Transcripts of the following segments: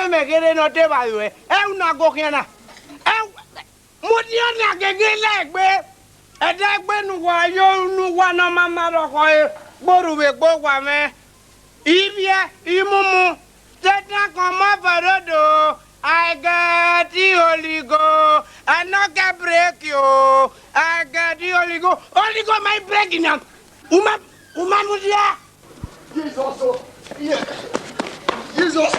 me quede no te va es una cogiana. Muriana que legbe. Edegbe nu wa yo nu wa na mama ro ko e. Borube gbo wa me. Ibie imumu. Teta kon ma farodo. I got the Holy Ghost. I not can break you. I got the Holy Ghost. Holy Ghost, my breaking up. Uma mudia. Jesus. Yeah. Jesus.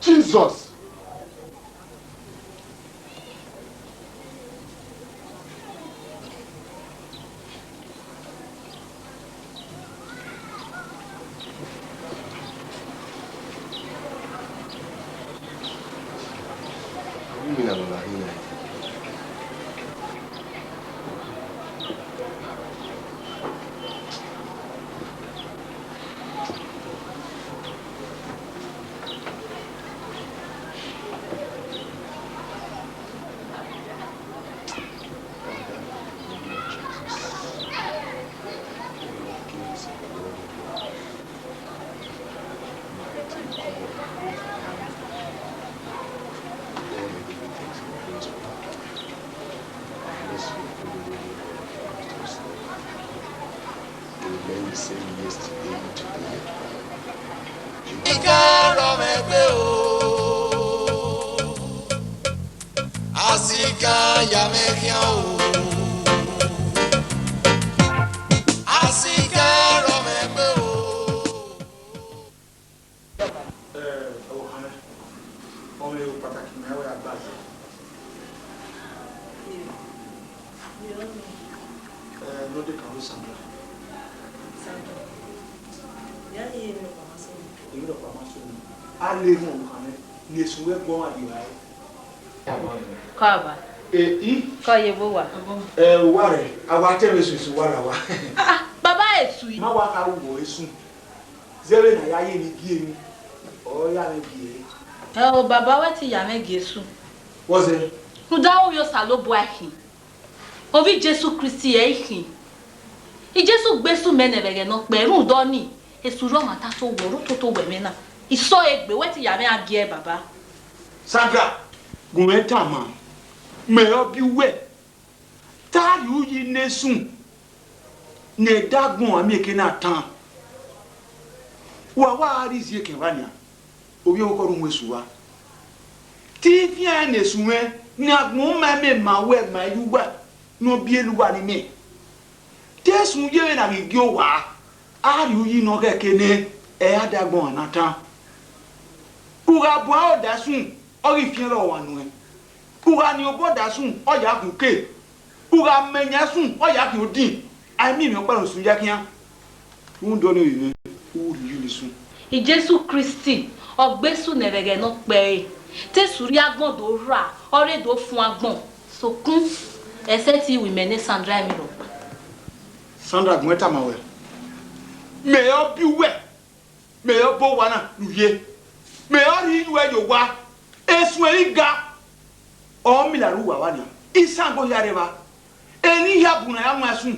Jesus. Azigan ya mejian o. Azigan ro me pe o. Ọmọ ewu pàtàkì mẹ́wàá àgbàjọ. Lóde kan ló sàmúlà. Èyí lọ pàmò sóni. A lè mú nǹkan rẹ̀ ní èsùn wẹ́gbọ́n àdìwà rẹ̀. Kaba. Kọ́ ye bó wà. Wà rẹ̀, àwa tẹ́lẹ̀ sùsù wà là wá. Bàbá èsù yìí. Má wá ká wò èsùn. Zẹ́rẹ̀ náà yáyé ni gí èmi. Ọ̀ yá mi gí èmi. O bàbá wẹ́ ti yà mẹ́ gẹ̀ẹ́sù. Wọ́n ṣe. Ndáwó yóò sàlóbù àhìn. Ovi Jésù Kristi ẹ̀ ìhìn. Ìjésù gbésù mẹ́nẹ̀rẹ̀rẹ̀ náà pẹ̀lú dọ́ni. Èsù rọ̀ màtá tó wọ̀rọ̀ tó wẹ̀mẹ́ náà. Ìsọ ègbè wẹ́ ti yà mẹ́ àgẹ́ bàbá. Sandra, gùnmẹ́ta mà. Mẹ́ọ̀ bí wẹ̀. Táàrí ó yí nẹ́sùn. Nẹ̀ẹ́dàgbọ̀n àmì èké náà tán. Wà wá rí sí èké wá ní à. Obi o ko run wesu wa ti fi an esu we ni agun ma me ma we ma yuwa no bi eluwa ni me tesu ye na gi o wa ari uyi no keke ne e adagbon anatan ura bo o dasun ori fi ro wa nu e ura ni obo dasun o ya kun ke ura menya sun o ya ki odin ai mi mi o pa sun ya kian un do ni yin u ri ni sun Ìjésù Kristi ọgbésù nẹ̀rẹ̀rẹ̀ náà pẹ́ tẹ̀sùrí agbọ̀n tó rà ọ̀rẹ́ tó fún agbọ̀n sókún ẹsẹ̀ tí wìmẹ̀ ní Sandra mi lọ. Sandra gùnmẹ́ta mà wẹ̀ mẹ́ọ̀ bí wẹ̀ mẹ́ọ̀ bó wa náà lùyẹ mẹ́ọ̀ rí ìlú ẹ̀yọ̀ wa èsùn èyí ga ọ̀mìlàrú wà wá ní ìsàngó yàrá wa ẹni yàbùnà yà máa sùn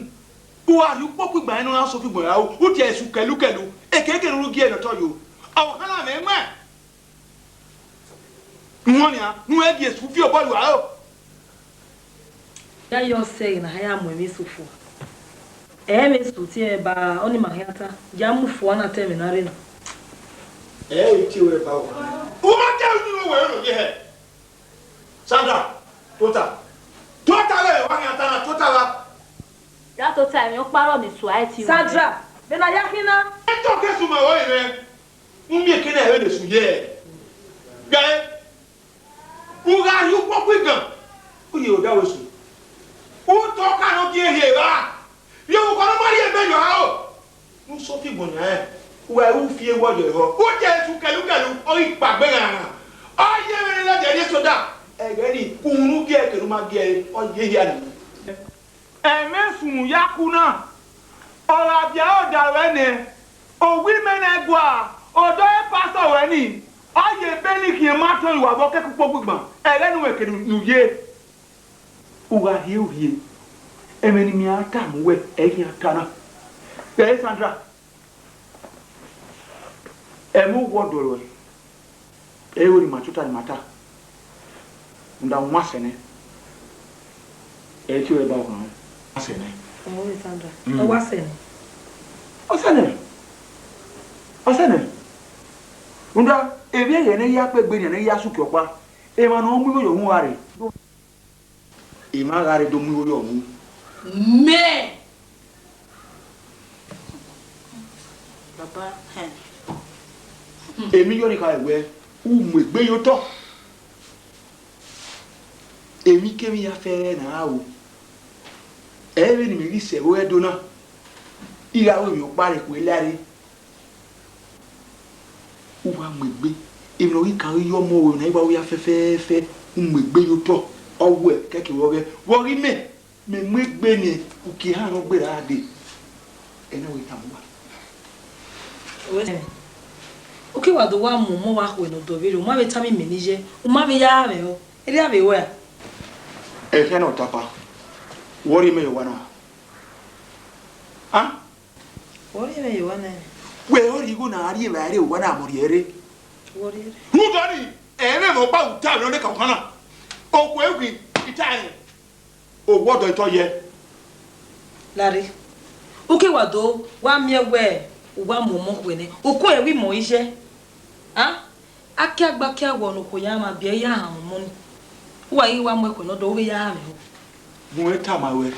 buhari pọ́pù ìgbà ẹnu náà sọ fún ìgbọ̀nyà ó ti ẹ̀sùn kẹlúkẹlú èkéèké ló gé ẹ̀ lọ́tọ̀ yìí àwọn kan náà mẹ́mẹ́ wọ́n ni à ń wẹ́ di èsùn fí ọ̀bọ̀lù àárọ̀. Ya yọ sẹ́yìn náà ya mọ̀ ẹ̀mí sọ̀fọ̀ ẹ̀mí sọ̀ tí ẹ bá ọ ní màhíátá ya mú fọ́ náà tẹ̀mí náà rẹ̀ nà. ẹ̀ tí o rẹ̀ bá wọ̀ o máa tẹ́ ojú ìwé wẹ̀rẹ̀ lòdì ẹ̀ Sandra tóta rẹ̀ wá ní àtàrà tóta wa. Yàtọ̀ tí àmì ó párọ̀ ní sùn àìtí. Sandra bẹ́ẹ̀ náà yá kí ná. ẹ tó kẹ́sùn mọ̀ wọ́n yìí rẹ̀ ń bí èkéde ẹ̀rẹ́ lè sùn yẹ ẹ̀ gbẹ́ wúra yóò pọ́ pé gan ó yẹ ò dáwọ́ sùn ó tọ́ káàánú kí èyí rà yóò kọ́ ló má rí ẹgbẹ́ yọ̀ á o ń sọ fí gbọ̀nyà ẹ̀ wà ẹ̀ ń fi ewu ọjọ́ ìhọ́ ó jẹ́ ètò kẹlúkẹlú orí ìpàgbẹ́rẹ̀ àrà ọ yẹ mẹ́rin lọ́jọ́ ilé sódà ẹ̀gẹ́ ni kùnú bí ẹ̀ kẹlú má bí ẹ̀ ọ yé yá ni. ẹ̀mẹ́sùn yakú náà ọ̀rọ̀ àbíà ọ̀dà rẹ̀ ni òwí mẹ́nẹ́gbọ́ à ọ̀dọ́ ẹ̀ pásọ̀ rẹ̀ ni ọ̀yẹ̀ bẹ́ẹ̀lì kì í má tó ìwà bọ́ kẹ́kọ̀ọ́ gbọ̀ngbọ̀n ẹ̀rẹ́nu ẹ̀kẹ́ nùyé uwa hie emeni mi ata muwe eyin atana Sandra emu wodoro ewo ni machuta ni mata nda mwasene eti we ba ko asene oh Sandra o wasene asene nda ebi ene ya pe gbe ni ya suki opa e ma no mu yo hu are e ma gare do mu yo mu me baba èmi yo ni ka ewe mu egbe yo to èmi kemi ya fere na awo ewe ni mi ri se wo edo na ìyàwó mi o pare ko elare o wa mu egbe èmi lo ri kan yo mo na iba wo ya fefefe mu egbe yo to owo e keke wo ri me mu egbe ni o ki han no gbe ra de ene wo tamuwa okay wa do wa mo wa ko no do veri o ma be tami menije o ma be ya me o eri ave wo ya e ke no tapa wori me yo wana ah wori me yo wana we ori go na ari ba re wana amori ere wori hu dori e me mo pa uta lo ne ka kana o ko egwi itani o gbodo ito ye lari okay wa do wa mi ewe uwa momo kwene oko ewi mo ise ah akia gba kia wo no ko ya ma bia ya han mo ni wa yi wa mo ko no do we ya me mo e ta ma we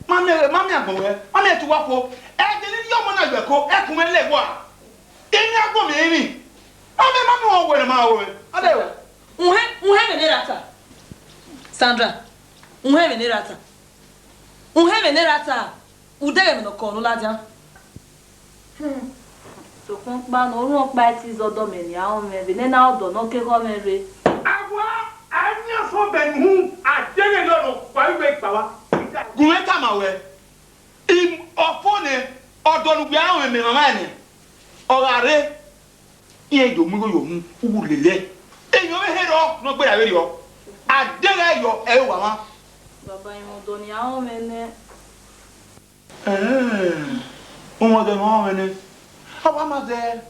mami agbon we mami e tu wa ko e de ni yo mo na gbe ko e kun me le wo a emi agbon mi rin mami wo we ma wo ade we unhe me ne rata Sandra unhe me ne rata udere me no ko no laja so kon pa no run pa ti zodo me ni awon me be na odo no ke ko me re agwa anya so ben hu adere lo no pa we pa wa gun ta ma we im ofone odo nu gbe awon me mama ni orare iye jo mu yo hu ulele eyan we he ro no gbe ra we ro adere yo e wa ma baba imo do ni awon me ne Omo de mo mene. Awa ma ze.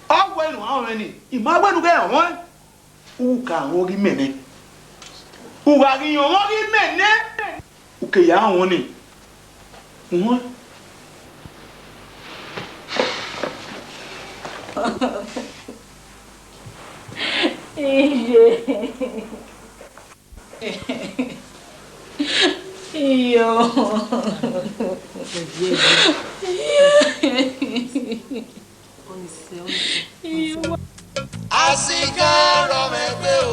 Awa nu awon ni. Ima gbenu ge won. U ka won ri mene. U ga ri yan won ri mene. U ke ya won ni. Won. Iyo. Azigan romegbe o.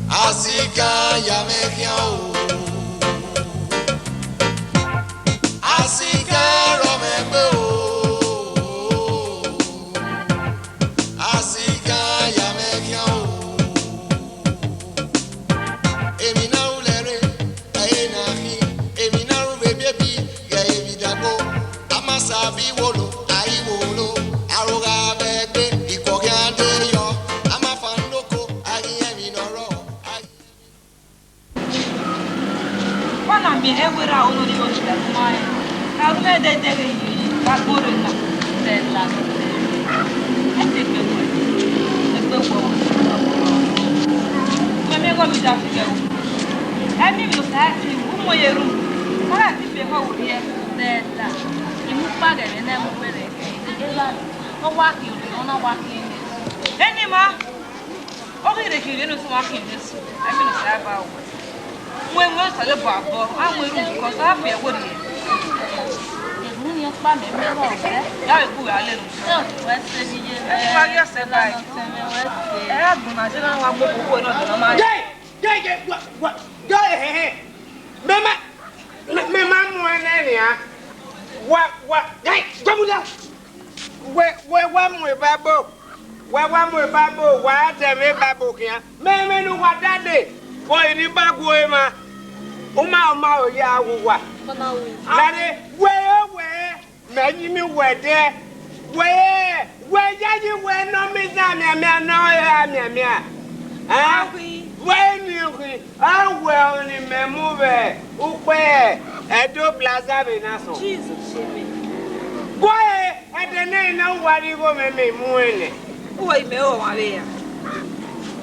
Azigan yamekian o. Azigan romegbe o. Azigan yamekian o. Sabi wolo ai wolo aroga bebe ikoki ande yo ama fanoko ai emi noro ai wana mi ewera ono ni ochi da mai arume de yi ba gboro na Stella ete pe wo me go mi da fike o emi mi o sa ti umo yeru ara ti pe ko wo ye Stella imu paga ne na mo pere ela o wa ki o na wa ki eni ma o ri re ki re no so wa ki ni so I feel say ba o mwe so le ba bo awon eru ko so afi e wo ni eru ni pa me me ro be ya e ku ya le nu so we se ni je e ma yo se ba e agun na je na wa mo ko no do na ma Mema mo ene ya wa jamula wa mo babo wa te me babo kian me nu wa dade wo ni bago e ma o ya wa lade we me ni mi wede we ya ji we no mi za mi na ya mi ah when you I will remember Upe Edo Plaza Venaso. Jesus, Boy, and the name now what you go me moon. Who may owe Maria?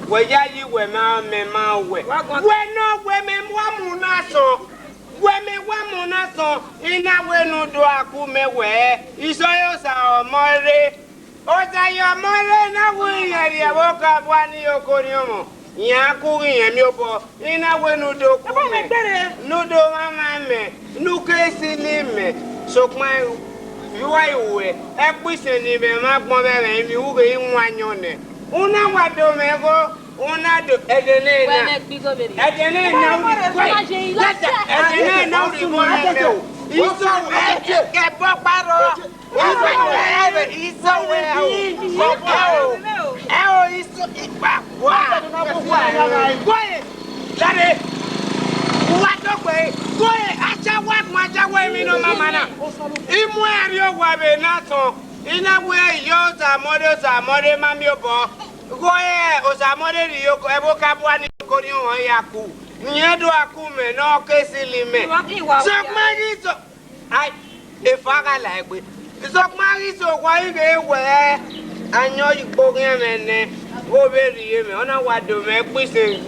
Where you were my way. When no women, one munaso. Women, one munaso. In a way, no do I come away. Is our mother. Ota yo mole na wunya ya woka bwani yokonyomo ya kugi emiobo ina wenu do ku nudo mama me nukesi ni me sokma yuwa iwe ekwise ni me magbon bere mi uge inwanyone una wado mego una do edene na edene na uri go me iso ke paro so why you where I know you go in over the on a what do make we say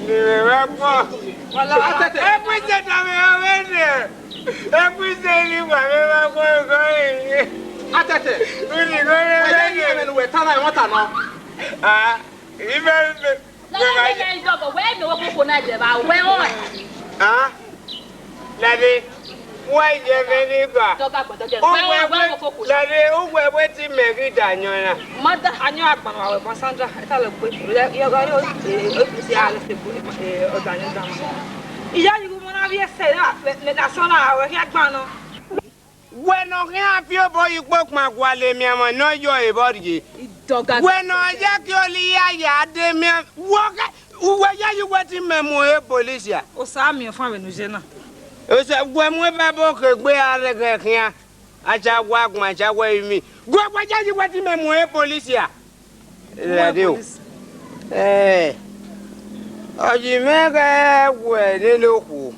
everything you were going. Really going with time I want to know. Even Lady, why you very good? Lady, who were waiting, Maggie Daniel. Mother, I knew about my Sandra. I tell you, when I have your boy, you broke my wallet, me, I know you're a body. When I jack your Lia, Demian, walk. Who were you waiting, Memoir, Policia? Or Samuel Farming, when we baboke, we are the here. I shall walk my way me. Go, why are you waiting, Memoir, Policia? Eh, oh, you make a way, they look who.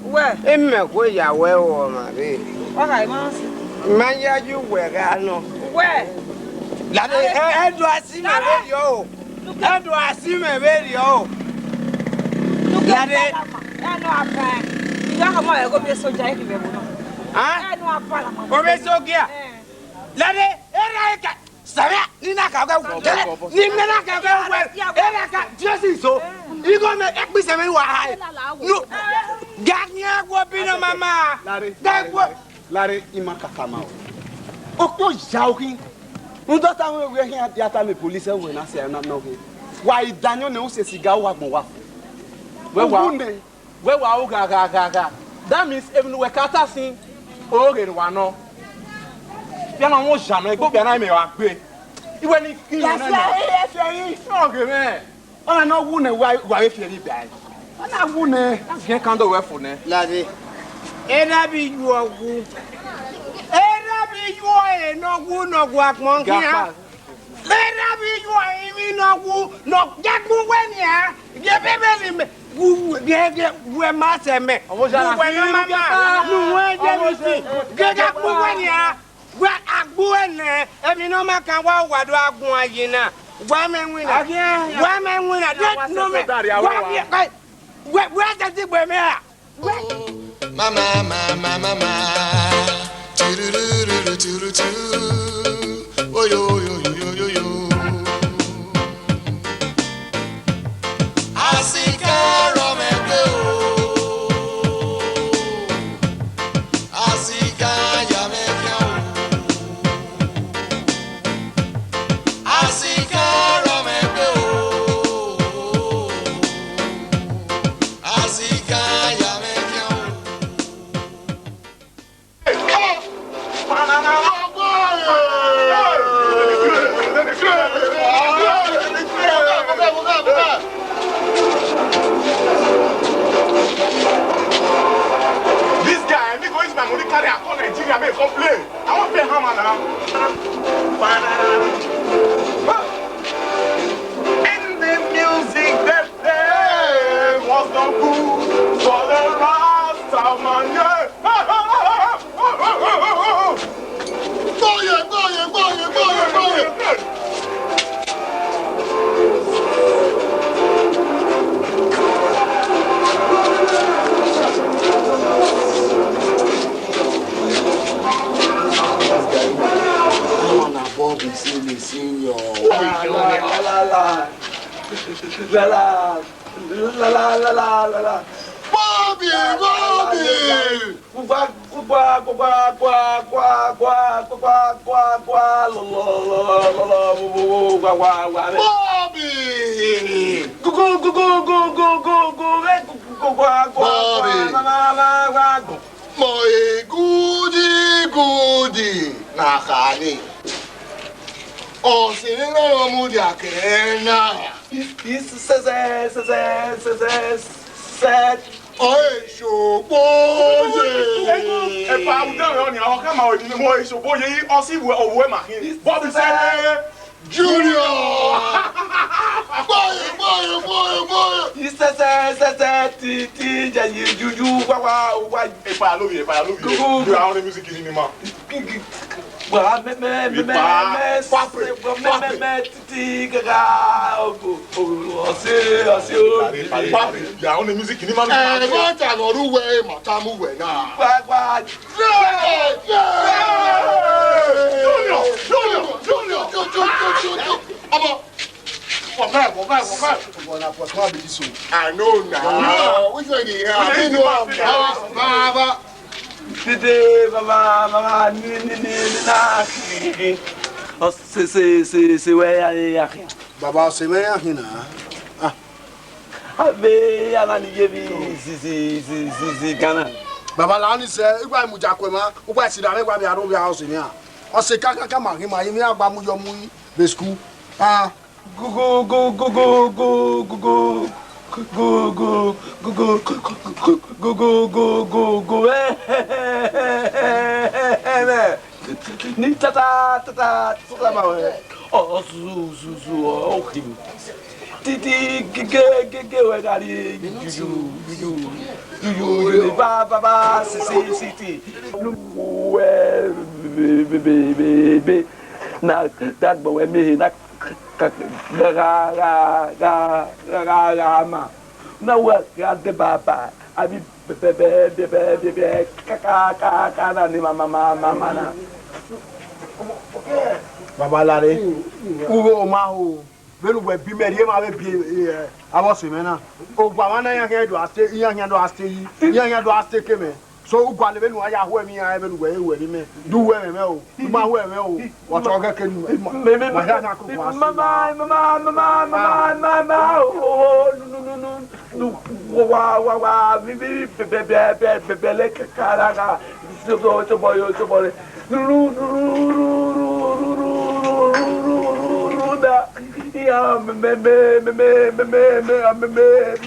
Well, in my way, I will, my baby. All right, man, you were, I know. Where? How do I see my radio? How do I see my radio? Look at it. I know I'm fine. You don't have my go be so jacky. I know I'm fine. Or so gear. Let it, Erika. Sarah, Ninaka, Ninaka, just so. You gonna make episode why? Look, Gagna, what be no mamma? That what? Larry, Imakama. Oh, you're joking. No, that time we're here at the time the police when I say I'm not knowing. Why Daniel knows a cigar walk more. Where were Gaga? That means even we can't sing. Oh, get one. No, you're not more jamais. Go behind me, I'm great. You went in. Okay, man. I know wounded why if you're bad. And I wounded. I can't do it for me. Laddie. And I be you are good. You are no good, no work, monkey. Let me you are no good, no get when ya. Get baby, who get master me. When get up when ya. Where I go in there, and you know, my can walk what do I go again. Women win again. Women win. I don't know me. Where does it wear me? Mama. Oh yo. Asika romebe o. Asika yameka o. Asika romebe o. Asika yameka o. This guy, me go use my money carry a call Nigeria, make complain. I want pay hammer now. And the music they play was not good for the rest of my life. La. Bobby. Moi goody. Nakani. Oh, sinira mudi akena. This says. Oi, ṣògbó yé. Ẹ̀fà àwùjọ ìrọ̀ ni àwọn káàmà òdì ni mo ìṣògbó yé ọsí ìwé òwú ẹ̀ màkín. Bọ́ọ̀bù sẹ́lẹ̀ Junior. Boy. Ìsẹsẹ ti jẹ yìí juju wá. Ẹ̀fà lóbi. Ìgbà àwọn music ni ma. Wà mẹ títí gàgà ọ̀sẹ̀ Papi, ìgbà àwọn music ni ma. Ẹ̀gbọ́n tànọ̀rú wẹ̀ màtàmú wẹ̀ náà. Gbàgbà. Junior. Ọmọ. I know now. Which way they are? I know I'm Baba. Dede mama ni na. O se we ya. Baba se me ya hina. Abe ana ni yebi si kana. Baba la ni se igba mu jakwema, ugba si da me gba bi aro bi house ni a. O se kaka ma hi ma yimi agba mu yo mu be school. Go. Ni tata ma we. Oh su okay. Titi ge we gari you ba city. Be na that boy me na ma na wa ga de baba abi bebe kaka na ni mama na Baba lare. Ugo ma ho. Belu we bi me ma be bi abo se me na. O gba wana yan he do ase yan do ase yi. Yan do ase ke me. So ugwa le benu aya ho emi ya belu we we ni me. Du we me o. Du ma ho me o. Wa to ga ke nu. Ma ya na ko kwa. Mama no wa bi bebe kaka so boy ya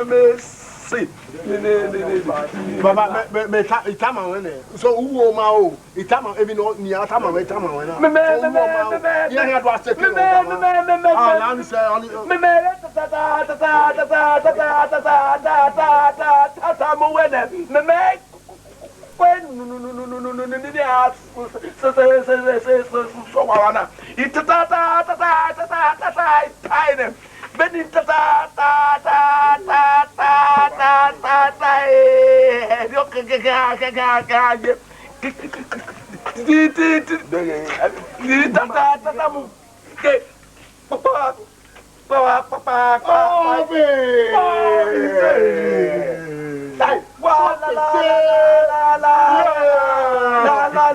me si Baba me itama wene. So uwo ma o. Itama ebi no ni atama we itama wena. Me ya do ase ke no. Ah, na se oni. Ta mo wene. Me no so wana. Itata Benin ta yo ta mu ke papa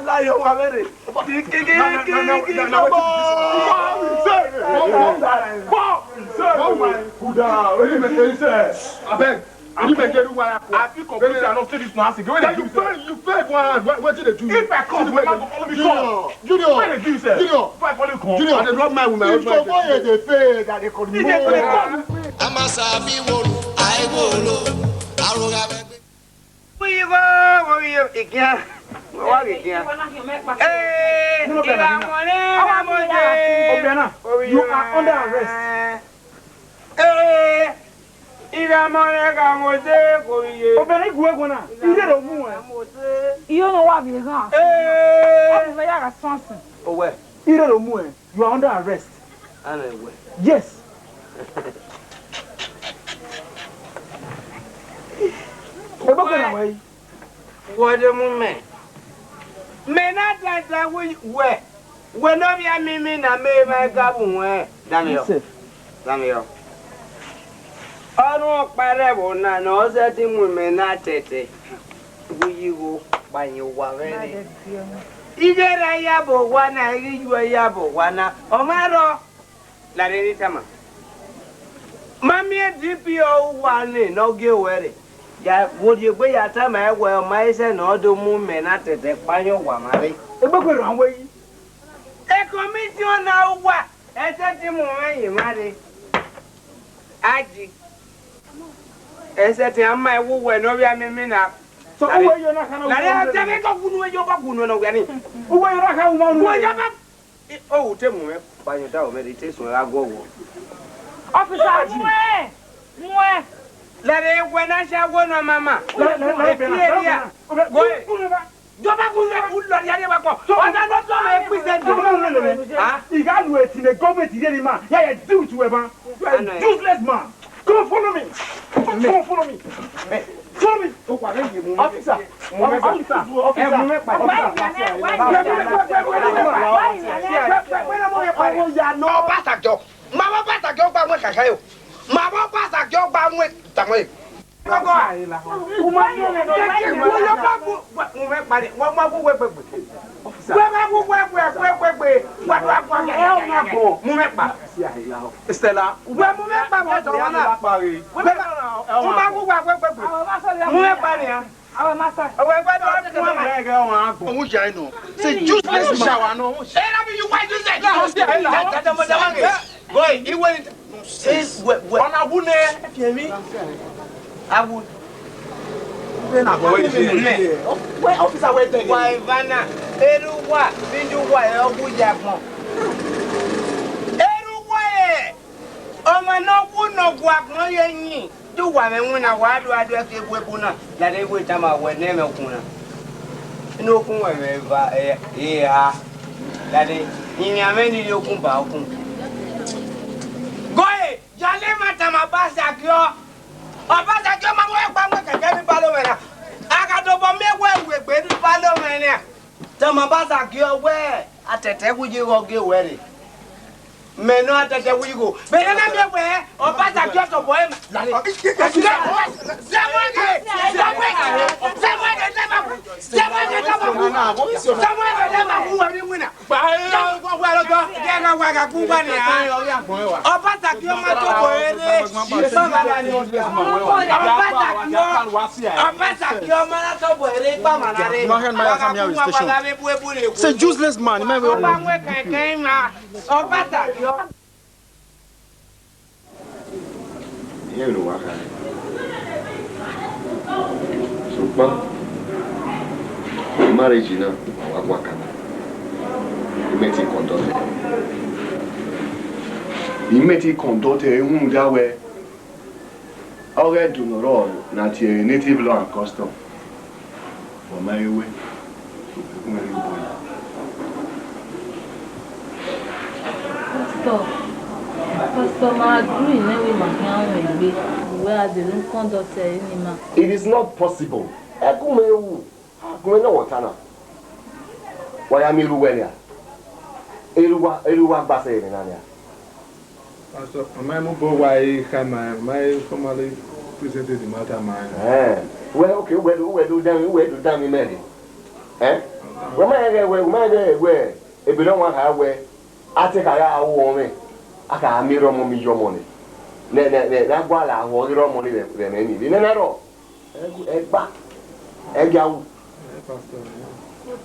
la yo a ver You make it one. I feel completely enough to this now. You fake one. What did they do? If I come, my mom follow me come. Junior. When they do, sir. Junior. If I follow you come. Junior. I drop my woman. You so why they fake that they could move. Amasabi wolo, I wolo, aroga bebe. We go, again. What again? Hey, You are under arrest. Hey, You know what we are. oh, where? You are under arrest. Yes. What the moment? Men not that we where? When no be a mimi na me my gabu where? Daniel. Ọrụ kpara bụ na ọzọ dị mume na tete. Buyigo banyo wavere. Igera ya bụ wana iriwe ya bụ wana. Omaro la renitama. Mami DPO wane n'oge were. Ya wodiegbe ya tama ewe ọma ise na ọdụ mume na tete banyo wamare. Egbekwere anwe yi. Commission na uwa. Ese ti mu ayi mare. Aji. Ese ti ama ewu we no bia mimi na. So uwe yo na kana. Na ya tebe ko kunu yo ba kunu na gani. Uwe yo na ka uma nu. Uwe ya ba. O te mu me ba yo da o meditation agogo. Officer Aji. Mwe. La de we na sha go na mama. Go. Jọba kunle ulo ya de ba ko. O da no so me present. Ah, you got to wait in the government here man. Yeah, you do to ever. Useless man. Come on, follow me. Come on, follow me. Follow me. Officer. Stella, say useless shower no. You why do that? Boy, you went on a wound I would. Where officer wait there? Why Vanna? Eruwa, Binduwa, Elbujapon. Eruwa, Oma no wood no guap no yen. Do one and when I want to address the weapon that they will come out when never kuna. No kuma, yeah, that in your many yokumba. Go ahead, Jalema Tamabasa. Ọbásanjọ́ jọ máa wọ́n gbàgbọ́ kẹ̀kẹ́ ní Parliament. Akadọ́bọ̀ mẹ́wẹ́ ìwé pé ní Parliament. Tọ́mọ Ọbásanjọ́ wẹ́ àtẹ̀tẹ̀ wújí ọgẹ́ wẹ́rẹ̀. Mẹ́nu àtẹ̀tẹ̀ wújí kò. Bẹ́ẹ̀ náà mẹ́wẹ́ Ọbásanjọ́ tọ̀bọ̀ ẹ̀ Say useless man. You know what? So, marriage, you know, what can you make it conduct? You make it conduct that way. Already do not all, not your native law and custom. For my way, it is not possible. Why am I Pastor, my mobile why my formally presented the matter, man. Well, okay, where do damn marry? Eh? Where if you don't want her where I take a woman, I can mirror your money. That while I hold your money than any. In another, back.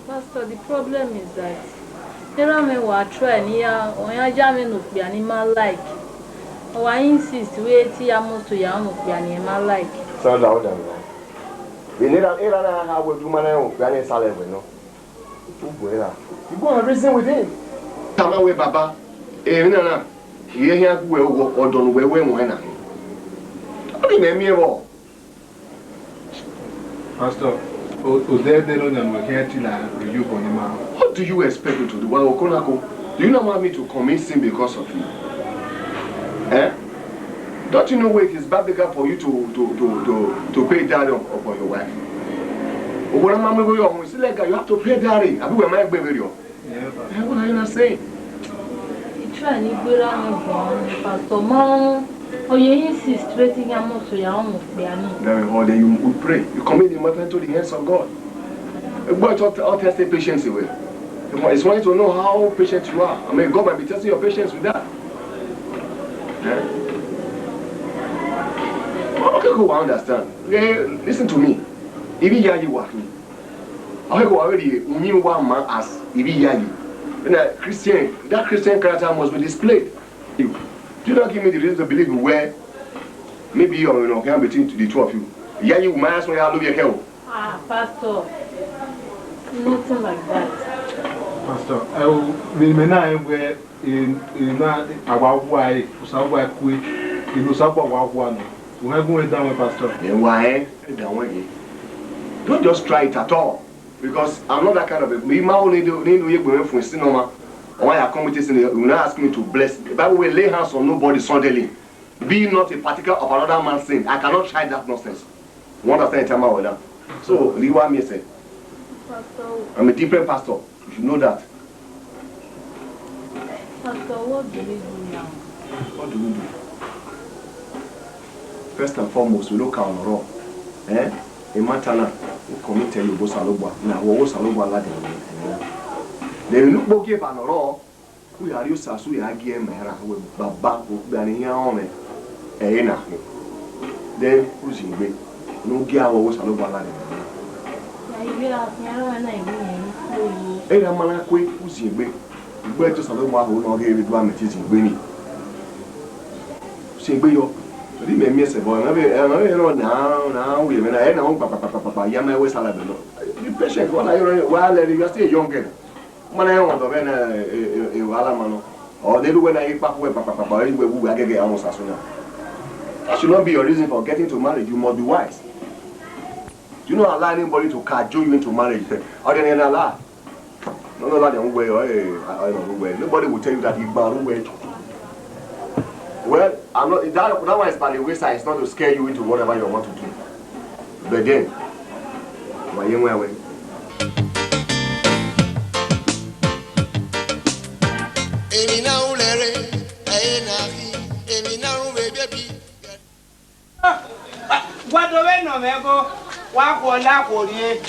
Pastor, the problem is that there me wa try near on ya jamming of the animal like. Oh, I insist wait here most to yam of the animal like. Sound out them. We need a era how we do man, Granny Salad, no. You go and reason with him. Come away, Baba. No. Here we or don't we when I. How do you name me all? Pastor, they don't know here till you on him. What do you expect me to do? Well, Okonako, do you not want me to commit sin because of you? Eh? Don't you know where it is bad for you to pay dowry upon your wife? You have to pay dowry. I will my baby. What are you not saying? Try to go around Pastor Mom. Oh, you insist, waiting a month, so you're almost there. Very hard, then you pray. You commit the matter into the hands of God. God will test the patience away. It's wanting to know how patient you are. I mean, God might be testing your patience with that. Yeah? Okay, go, I understand. Okay, listen to me. Even Yayi working. I go already, new one man as Ibi Yayi. That Christian character must be displayed. You do not give me the reason to believe where maybe you're okay between the two of you. Yayi will manage when I love your help. Ah, Pastor. Nothing like that. Pastor, I will remain where in our way, somewhere quick, in Usapa one. We have going down with Pastor. Then why? Don't just try it at all. Because I'm not that kind of a man. Only going from cinema. Why I come with this, you not ask me to bless. The Bible will lay hands on nobody suddenly. Be not a particle of another man's sin. I cannot try that nonsense. You understand time with that? So, leave what me say. I'm a different pastor. You should know that. Pastor, what do we do now? What do we do? First and foremost, we look at the raw. A matter now, we commit to you, Bosalobwa. Now, we Bosalobwa Latin. Then look book at the raw. We are used to we are game, with Baba, Bania on it. Then, who's in way? No gear was a local Latin. Hey, I'm not quick, who's in way? Where to Saloma who not gave it one is in Benin. Say, Bayo. But he may miss a boy. Now, we have an own papa, Yama was Alabama. Be patient while you're still younger. When I want to win a Alamano, or they do when I eat papa, papa, we get almost as soon. That should not be your reason for getting to marry. You must be wise. You don't allow anybody to cajole you into marriage. Or then you allow. No, that way. Nobody will tell you that you are way. Well, I'm not. That one is by the wayside. It's not to scare you into whatever you want to do. But then, why you way? What do we know, Mego? What will I call you?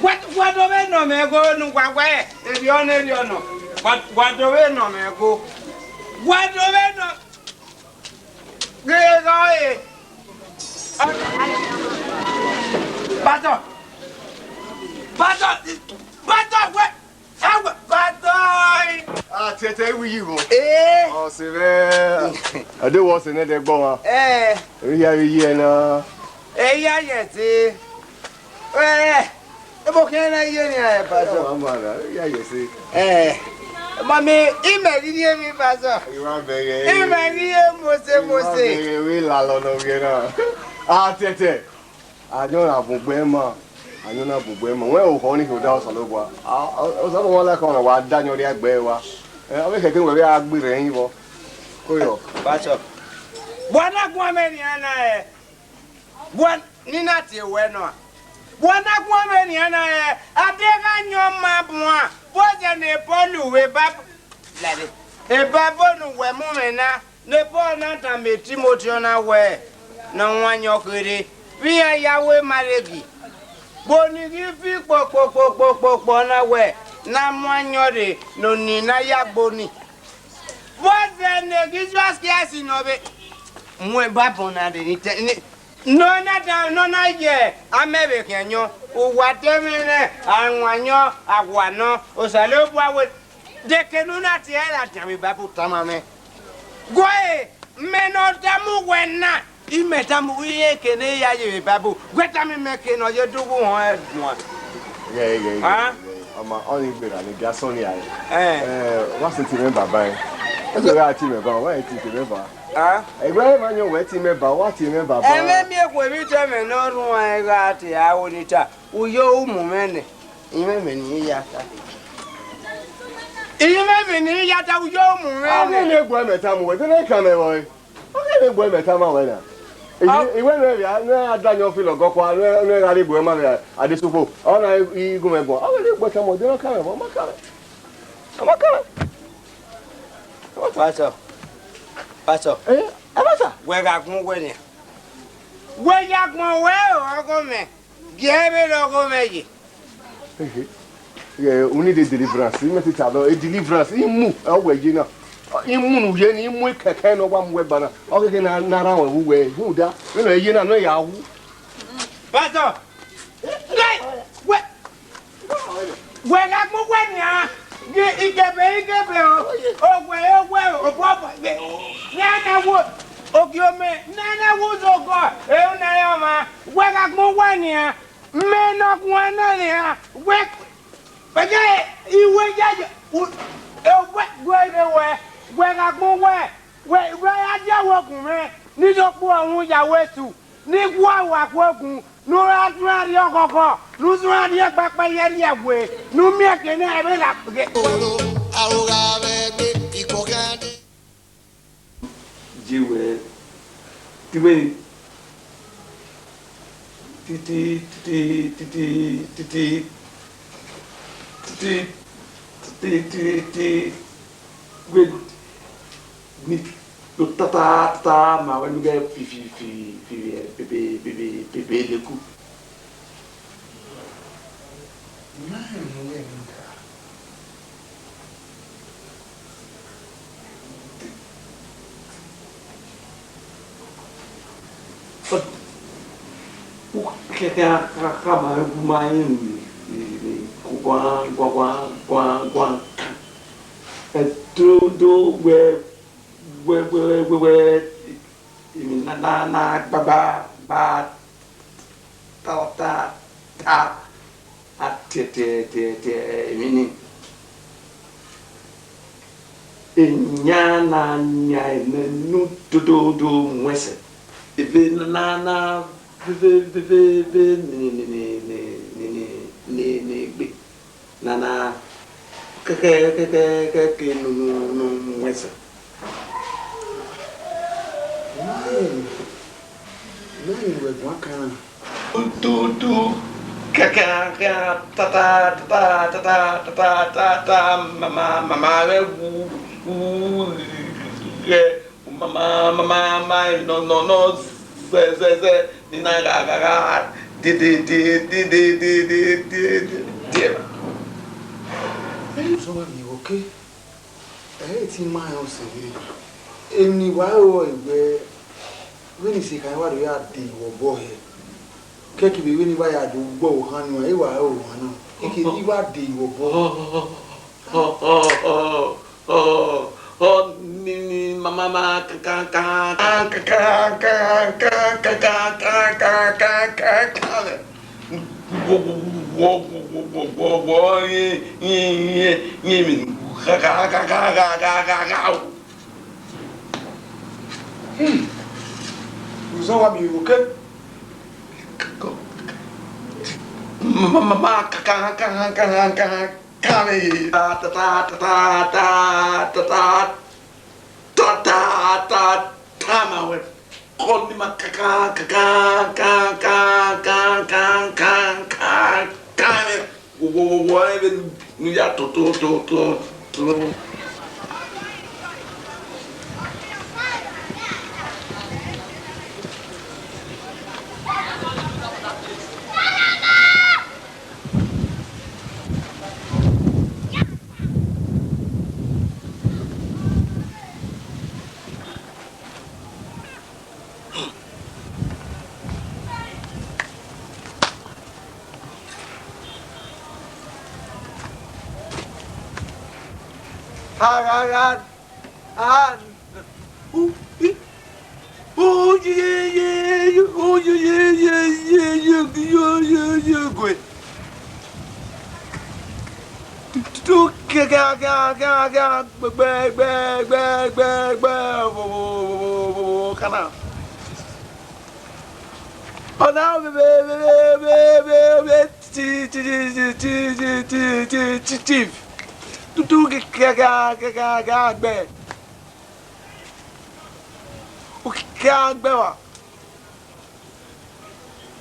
What do we know, Mego? No, why? If you know, what do we know, Mego? What do we know? Butter! Ah, Tete, we you. Eh? Oh, Sylvain. I do what's in the boa. We are here now. Yes. What can I hear? Yeah, you see. Mammy, imagine me, Pastor. You are very. Imagine Mose. We lalo no gena. Ah, Tete. I don't have Bubema. I don't have Bubema. Well, honey, who does a logo. I was not one like on a wild Daniel Bewa. I wish I can wear a big rainbow. Pastor. Buona Guameniana. Buon Ninati, bueno. Buona Guameniana. I beg on your map. What's an Eponu, a bab? A babonu, where Momena, the Bona, and be Timothy on our way. No one your goodie. We are Yahweh Malegi. Boni give you on our way. Nam one yori, no Nina ya boni. What's then the Gizwas gas in of it? Mwe babona de no, not idea. I'm American, you. Whatever I want you, I want no, or Salobwa would. They can not hear that Jammy Babu Tamame. Go away, men of Tamu when not. You met Tamu, we can hear Babu. What am I making or you do one? Yeah. I'm only good at the Gasonia. What's the team member by? That's a right team about why it's the member. A great man, you're waiting about what you remember. And let me acquaint them and not one I got it. I would eat up. We your woman. Even yata. Even yata, we your woman. I'm going to go at time with an come away. Okay, they go at time away. He went there, I done your feel of Gokwa, no, I live with my I just go. All I go and go. I will what I'm going to come about my color. Come on, Pastor. Abasa. We ga kun we ni. We ya kun we o ko me. Gebe lo ko me yi. Yeah, we need a deliverance. You must tell a deliverance. You move away, you know. You move, you move, can no one way banner. Okay, now who way? Who that? You know, you know, Yahoo. Pastor. We ga kun we ni a. Ikebe o papa. Na wo ogiome na wo zogo. E na yo ma. We ga kun we ni a. Me no kun na ni a. We but iwe jaje we ga gbon we aja wo kun me ni so po ohun yawo etu ni ku awa kogun nu ra ri okoko nu so ra ri papa ye ri ewe nu mi eke na ebe la pe Aruga bebe ikokande. Jiwe. Tiwe. Titi. With me tata ma when you get fi le coup Guan. Do where na baba ba ta te mini nyana nya nu do mwese ebe na ve ni gbe na que no mwese Nani we gwaka. Tu kaka ta mama mama no ze ni na ga So we okay. Ti ma yo se eni wa o egbe when you say kan wa do ya de wo bo he keki be when you ya do gbo hanu e wa o hanu keki ni wa de wo bo ni mama Vous en avez ok? Mama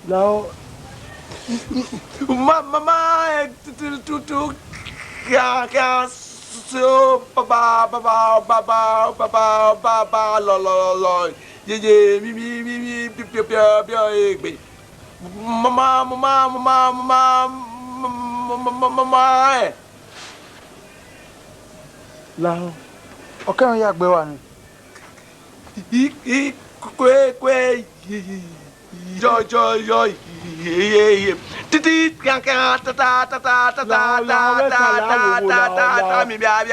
Now mama so baba lo ye mi egbe mama la o kan ya gbe wa ni kwe yo ye titi kan ta mi bia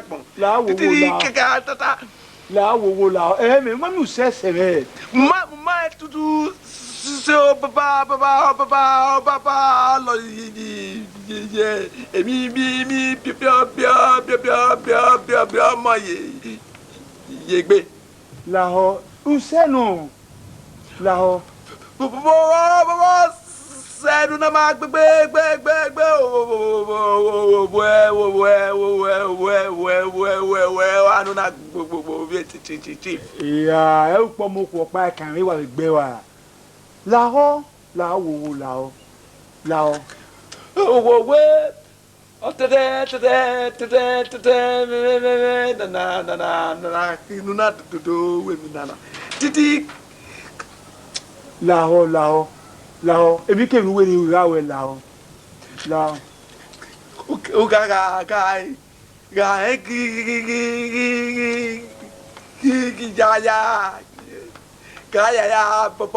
gbon titi kan ta la wo la me ma mi se me ma tutu so baba lo ye emi mi bia ma ye gbe la ho usenu la ho bo sẹ́nu náà máa gbé wánú náà gbogbo bí títí. ìyá ẹ ń pọ́ mo kò pa ẹ̀ka ìwà gbé wa làwọ̀ làwọ̀ òwòwé ọ̀tẹ̀tẹ̀ nana inú náà dòdò wèmí nana títí. làwọ̀ ebi ke mi we ni ra we la o ga ki ya bo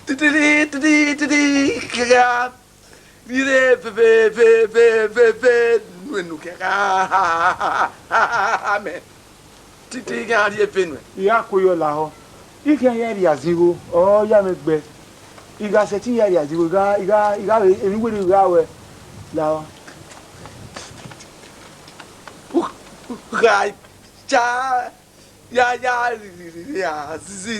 titi ga vire ve nu ke amen titi ga ri efenu iya koyo la ho ike ya ri azigo o ya me gbe iga se ti ya ri azigo iga emi we ni ga we la ho ga cha ya si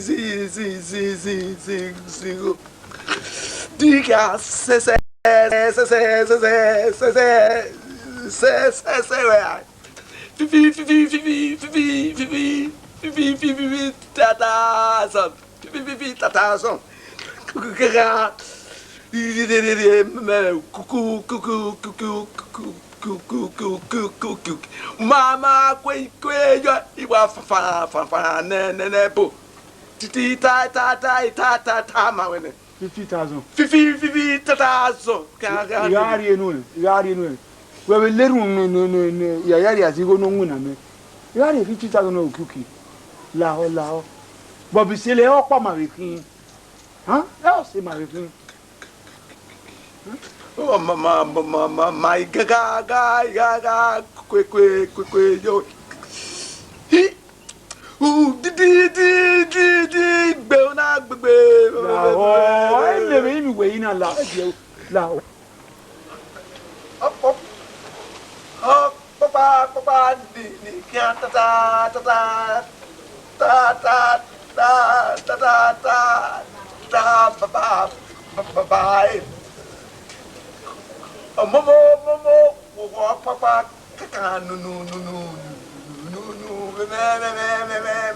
diga se tata mama kwe yo iwa fa ne bo titi ta ma wene 50,000 tata yari enu we be leru no ya yari azigo no nwu na me yari 50,000 no kuki la ho bo bi se le o pa ma we kin e o se ma we kin oh mama ga kwe yo di gbe ona gbegbe le me mi we ina la papa ni kian tata baba momo wo papa kaka nu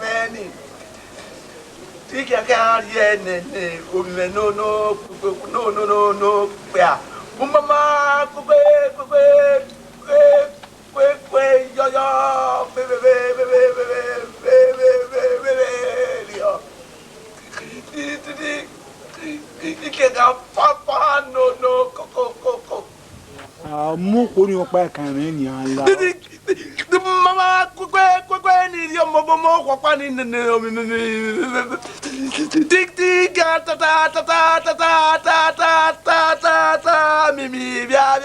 me ni tiki aka ye ne o me no pa mama kwe yo ike ga papa no ko mu ko ni o pa kan re ni ala mama kwe ni yo mo kwa ni tik ta mi bia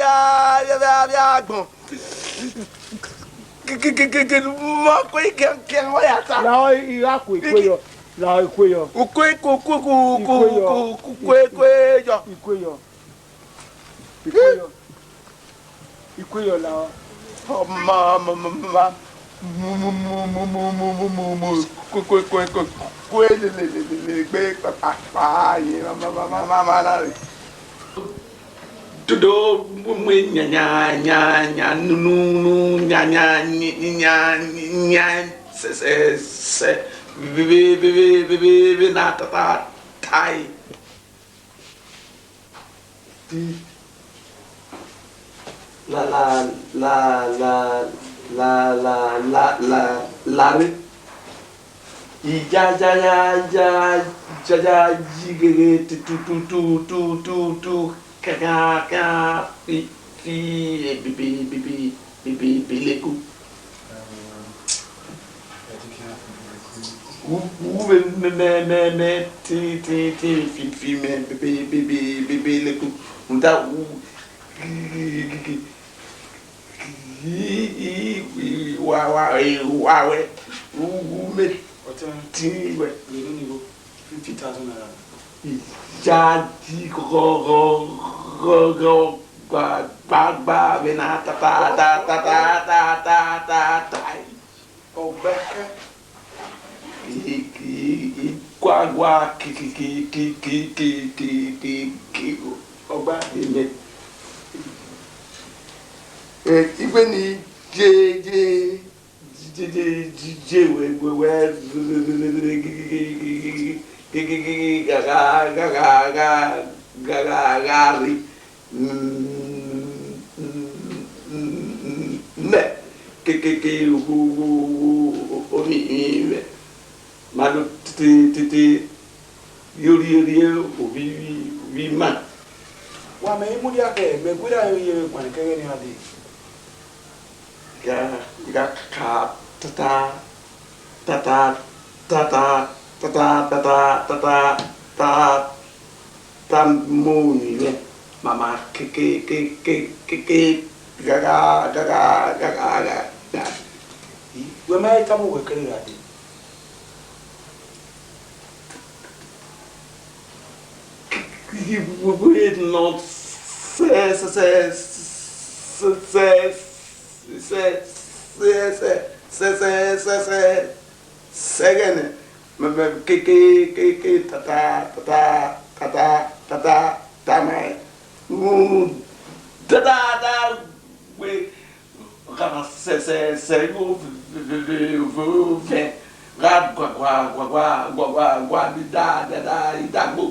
gbon mo kwe ke wa ya ta la ira ko ikoyo ikoyo la mama le gbe papa ye mama la todo mwe nya nu nya se vive na tata Ai. La jigege tu kaka bi leku me fi me bi leku unta wa me ti we 50,000 naira. Jadi go ba bena ta Obeke. Gua Oba. Even ni gagari me que oni mano titi yuri vi man Wa me mu dia ke me gura ye kwan ke ni ade. ga ka ta muni le mama que gaga We me ta mu we ke ni ade. We would not second que tama we gana se go ve rad gua da idagbo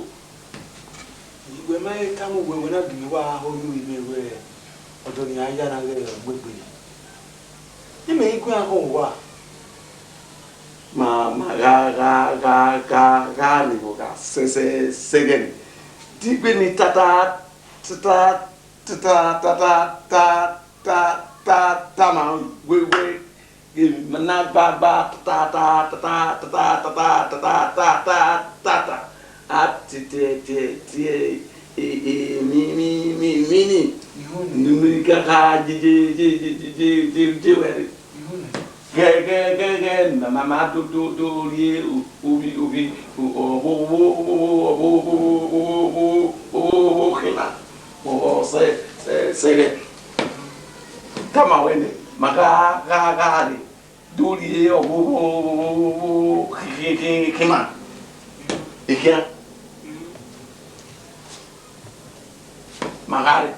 We me ta mu we na bi wa ho yu ime we. Odo ni aya na ge gbegbe. Ni me igu an ho wa. ma ni boga second digbe ni tata ma we mana ba mini ni ka ji Ge mama do lie ubi khina o se kama wende maka ga do lie o khima ikia magari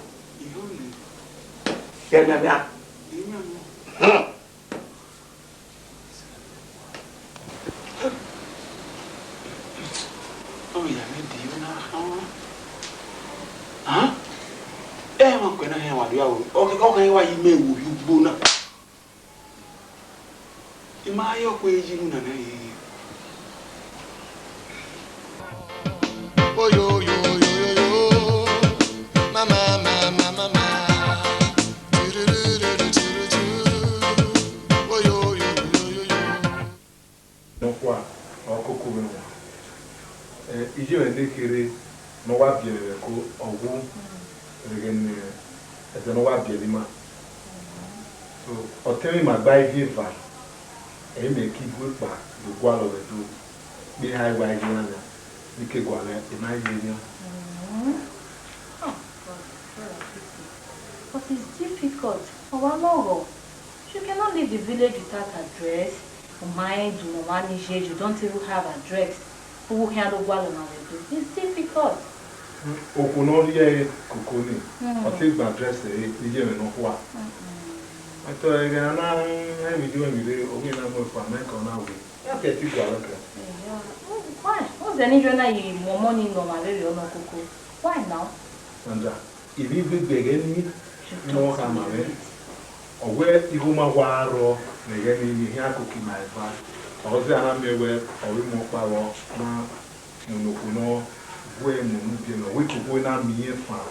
kena bia Oh ya me di na ha. Ma ko na he wa do ya wo. Okay wa yi me wo yu gbo na. Ima yo ko eji mu na na yi. Oh yo yo yo yo yo, mama. Oh yo yo yo yo. Donc quoi, on coco ben moi. Ici on est kéré, no wa bien le ko ogun, regen et no wa bien lima. So, otemi magba vie va. E me ki gwe pa, do gwa lo do. Bi hai wa igana. Ni ke gwa le, e na yi But it's difficult. You cannot leave the village without address. You don't even have address. It's difficult. Okonolie kokoni. O take my address e je me no kwa. Ato e ga na video mi le o na mo fa na ko na we. Okay, ti gwa okay. Why? What's the need na you more money no ma very no koko. Why now? Sandra, if you big any no come away. Or where you ma waro na ye ni here cooking my fa. Or say na me we or we mo pa wo na no kuno we mo bi no we ko na mi fa.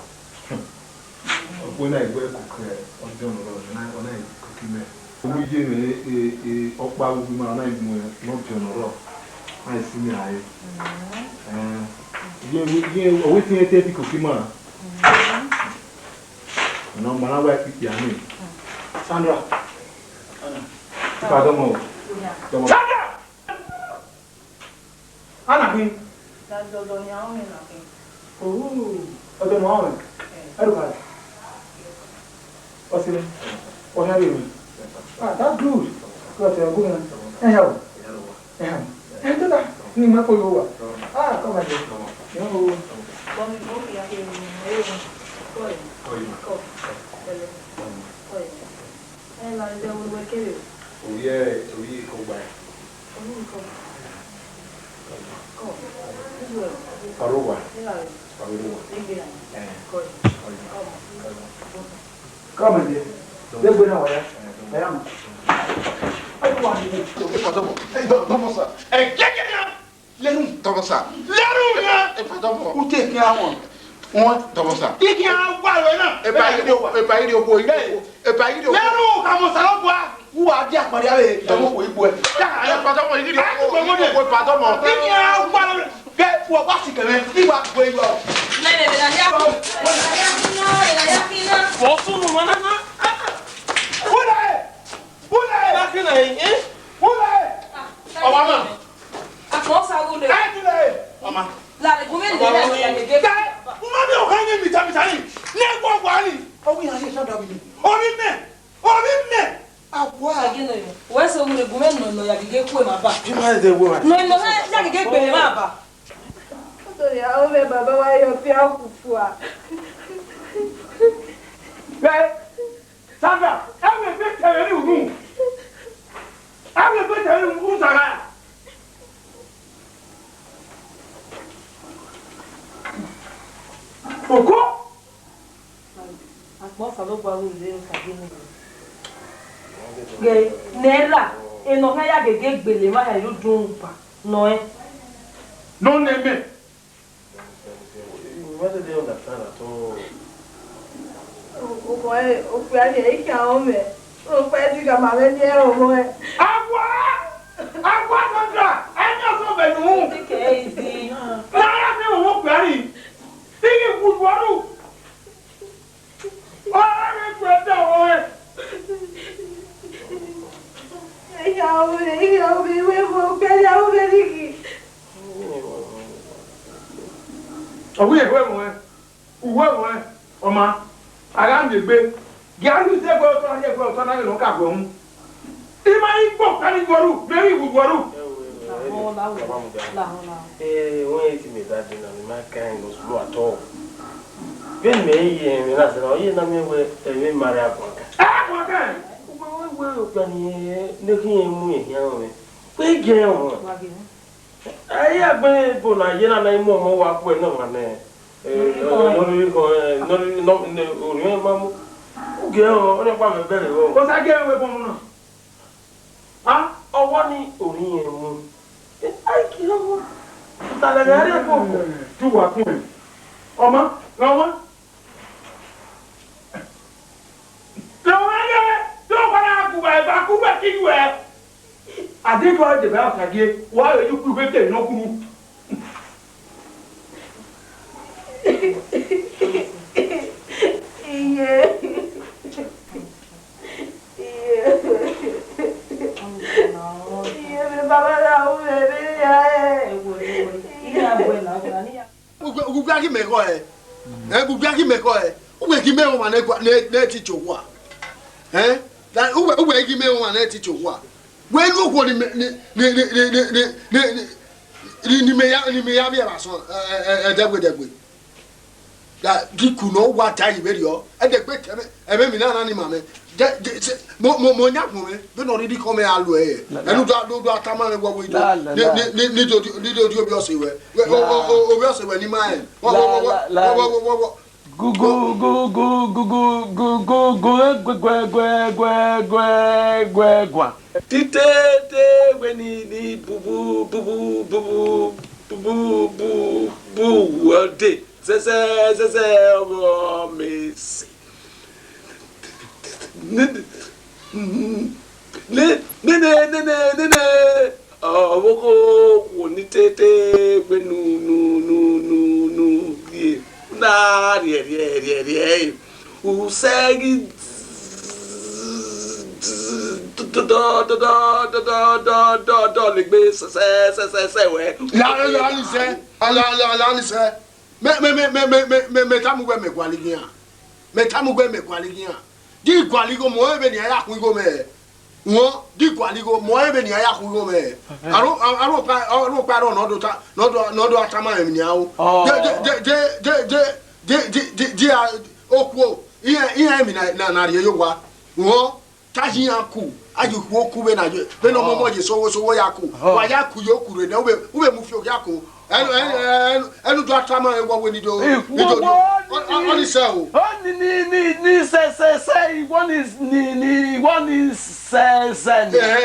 When I go cook or don't know na cooking me. We je me okpa wo bi ma na imu no general. I see me aye. Yeah, we think it cooking ma. No man wa pick ya me. Sandra. Pardon mo. Sandra! Ana bin. Do nya o me na ke. Oh, odo no awe. Aru ka. What's it? What have you? Ah, that's good. Got a good one. Hello. Hello. Ento da. Ni ma ko yo. Ah, come on. Yo. Come ya ke ni. Oi. Oi. Oi. La de un que Oye ko ba. Paruwa. Come on. De buena hora. Veamos. Ay, Pardon. Vamos ça. Eh, quelqu'un. Lerum. Vamos ça. Lerum. Pardon. Où t'es qui a on? Vamos ça. Qui a quoi là? Et pas il est au bout. Et pas il est au bout. Lerum, comment ça va? Où a dit à quoi aller? Dans mon bout. Pardon, il est au bout. Pardon. Qui a quoi là? Que pour voir si quand même il va jouer là. Baba wa yo pia kufua. Sandra, I'm a bit tired of you. I'm a bit tired of you. Pourquoi? Akmosa lo gwa ule sabini. Ge nela eno ha ya gege gbele ma ha yudun pa no e. Non aimé. What do they understand at all? O pe ani e ka o me. O pe di ga ma me ni e o mo e. Agua Sandra, anya so be nu. Take it easy. Na ya se o pe ani. Tigi gudwaru. Ore pe da o e. E ya o me we mo pe ya o me di. Owu ye we mo e. Uwe mo e. Oma. Ara mi gbe. Giaru se go to ye go to na lo ka go hun. Ima ipo kani goru, very gudwaru. When it me that dinner, my kind was slow at all. When me and I said, oh, you know me with Maria Quaka. Ah, okay. Well, Penny, looking at me here. We get on. I have been born a year and I'm more walk with no man. No, girl, on a woman very well. What I get away from Ah, oh, one only. I kill her. Talagare poco. Tu wa kun. Oma, Oma. Ku ba ki we. Ade to de ba ka die. Wa you ku be te no kuru. Gugu me ko e. Gugu me ko e. Ugbe ki me o ma na teach owo a. That ugbe ki me o ma na teach owo a. We lu ko ni me ya bi e ba so degbe. that you know what I video and the great animal. Monya mome be no ready come alwe enu do atama me wo do ni do obi ose we obi ose we ni mai go titete we ni bu wode se o miss ne oh woni tete we nu ye na re usegi do le gbe se we la ni se me tamu gbe me kwali gian di kwaligo mo ebe ni aya kun go me won di kwaligo mo ebe ni aya kun go me aro pa no do atama em ni awo je okwo ihe mi na re yo wa won taji yanku aji ku oku be na je be no mo je so ya ku wa ya ku yo ku re na ube mu fi o ya ku enu do atama em wo ni do only so ni say one is say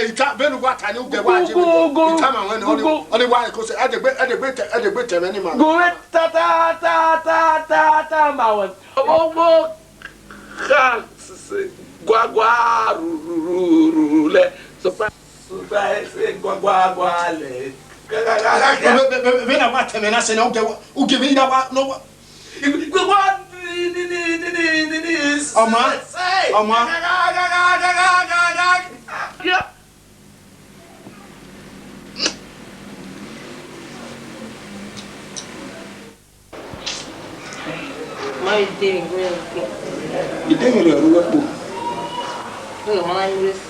ita benu gwa tani ugbe wa je ita ma wen only why ko say adegbe teme ni ma go ta ma wen o kha gwa le so pa say gwa le Vena wa teme na se na uge mi na wa no Oma My day really. You think you're a work? Oh, my English.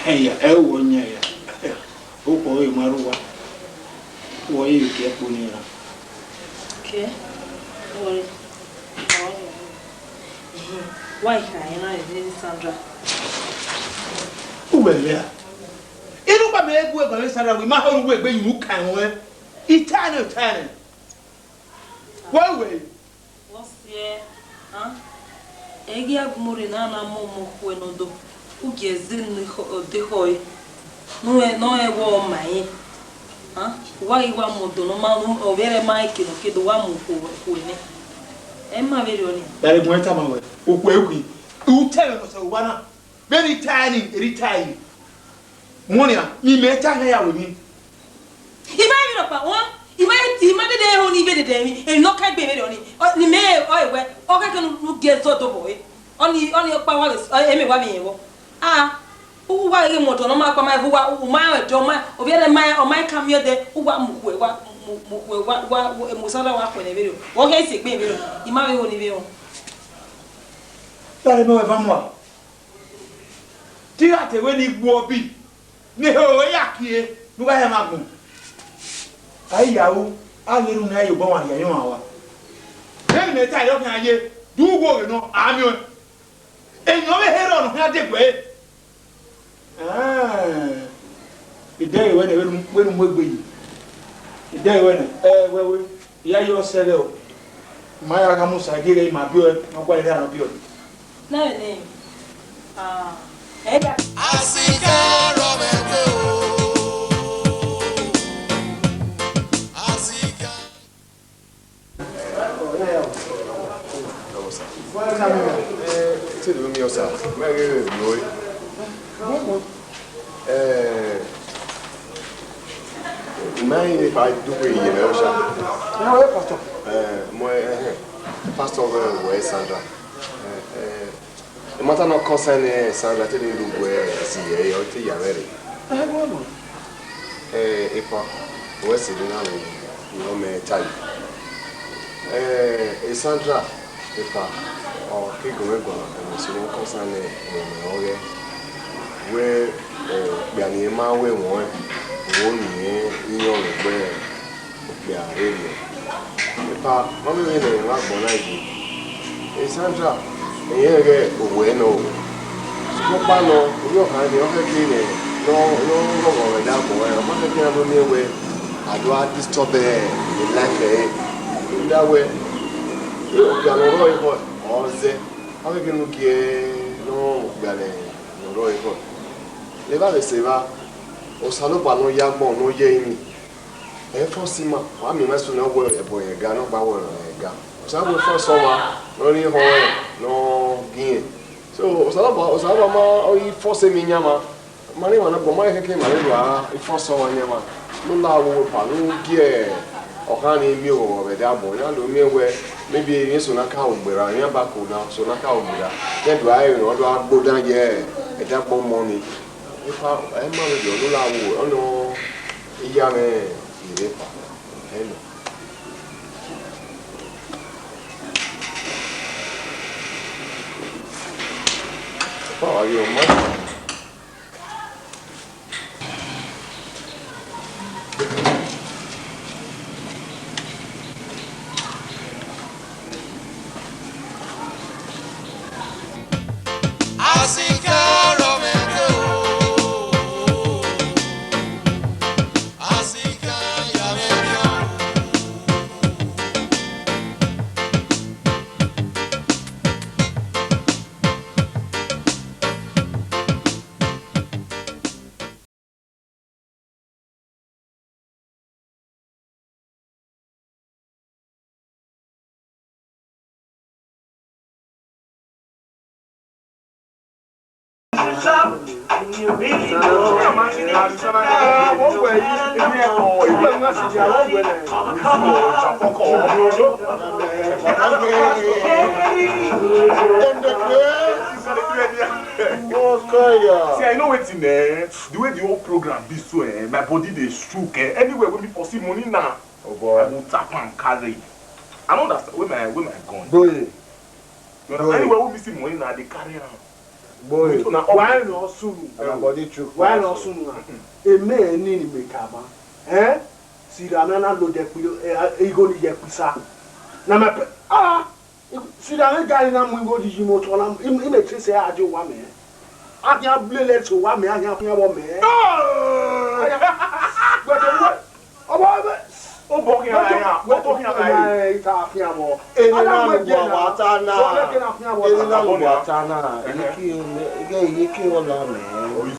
Hey, I won ya. Oh, boy, Marua. Why you get money? Okay. Why can't I need Sandra? Who will there? You know, my work on Sandra, we might have work when you can wear eternal talent. Why way? What's here? Huh? Egia Murina Momo Quenodo, who gets in the hoy. No, I wore my. Huh? Why you want more to no man or very Mike in the one who in it? Emma very that is one time away. Who tell us one very tiny, retired. Monia, you may tell her with me. If I look at one, if I did only very day, and no can be very only. The mayor, I can get sort of boy. Only your powers, I am a ah. Who are you motor no matter who my Joma or the my or my come here there who want Musala walk when a video. Okay, sick baby. You might be only video. That is no ever. Tirate when he will be. No, Yaki, no, I am a moon. I yaw, I will know you born here. You are. Then the time of my year, do go, you know, I'm you. And you head on how they way. The day when we the day when you sell my Agamus, I give him my beard, no quite a beard. No name. Azigan, Mine if I do it, you know, Pastor. Pastoral way, Sandra. The matter not concern Sandra telling you where see or tea already. If I was sitting on you may tell you. Sandra, if I or Kiko and so concern okay. where Yanima we one year in your where they are radio. If I want to be a lot more like it's Sandra, and here get bueno. Scopano, your hand, your head, no, that boy. I'm not going to be away. I do not disturb the life in that way. You are not going for all the. How can you get no gale? No going for. Leva le seva. O salopa no yagbo no ye. Efosima, wa mi meso na wo ebo yega no ba wo yega. So we first summer, no ni ho no gin. So osalopa ma o yi force mi nyama. Mani wana bo mai keke mani do a i force wa nyama. No la wo pa no gie. O kan ni mi o be da bo na lo mi we maybe yin so na ka o gbera yan ba ko na so na ka o gbera. Then do I no do agbodan je e da bo money. If I am not your no iya me irepa hello how are you man See, I know it's in there. The way the whole program be so, my body they shook. Anywhere when me foresee money now, oh boy, I will tap and carry. I don't understand where my gun. Boy. Anywhere when me see money now, they carry around. Boy, why not soon? Why not soon? A man need me kaba. Eh? See the man lo de ego ni de pisa. Na me see the guy na mu go di jimo to na im e tse say ajo wa me. A dia blele to wa me a dia fun wa me. O bokin ya. O bokin ya. Ita fi amo. Eni na lu wa ta na. Eni na lu wa ta na. Iki o la me.